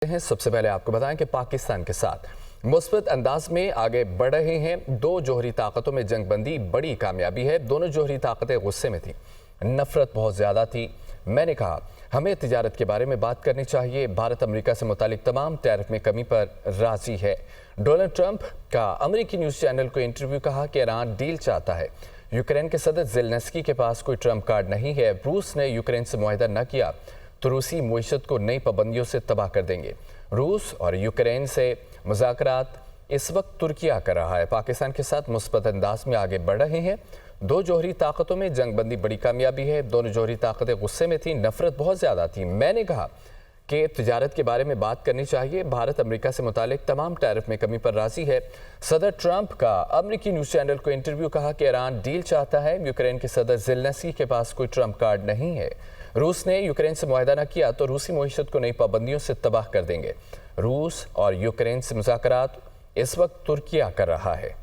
सबसे पहले आपको बताएं कि पाकिस्तान के साथ मुस्बत अंदाज में आगे बढ़ रहे हैं। दो जोहरी ताकतों में जंगबंदी बड़ी कामयाबी है। दोनों जोहरी ताकतें गुस्से में थी, नफरत बहुत ज़्यादा थी। मैंने कहा हमें तिजारत के बारे में बात करनी चाहिए। भारत अमेरिका से मुतालिक तमाम टैरिफ में कमी पर राजी है। डोनाल्ड ट्रंप का अमेरिकी न्यूज़ चैनल को इंटरव्यू, कहा कि ईरान डील चाहता है। यूक्रेन के सदर ज़ेलेंस्की के पास कोई ट्रंप कार्ड नहीं है। रूस ने यूक्रेन से मुआहदा न किया तो रूसी मईशत को नई पाबंदियों से तबाह कर देंगे। रूस और यूक्रेन से मुज़ाकरात इस वक्त तुर्किया कर रहा है। पाकिस्तान के साथ मुस्बत अंदाज में आगे बढ़ रहे हैं। दो जोहरी ताकतों में जंगबंदी बड़ी कामयाबी है। दोनों जोहरी ताकतें गुस्से में थी, नफरत बहुत ज़्यादा थी। मैंने कहा कि तिजारत के बारे में बात करनी चाहिए। भारत अमेरिका से मुतालिक तमाम टैरिफ में कमी पर राजी है। सदर ट्रंप का अमेरिकी न्यूज़ चैनल को इंटरव्यू, कहा कि ईरान डील चाहता है। यूक्रेन के सदर ज़ेलेंस्की के पास कोई ट्रंप कार्ड नहीं है। रूस ने यूक्रेन से मुआहदा न किया तो रूसी मईशत को नई पाबंदियों से तबाह कर देंगे। रूस और यूक्रेन से मुज़ाकरात इस वक्त तुर्किया कर रहा है।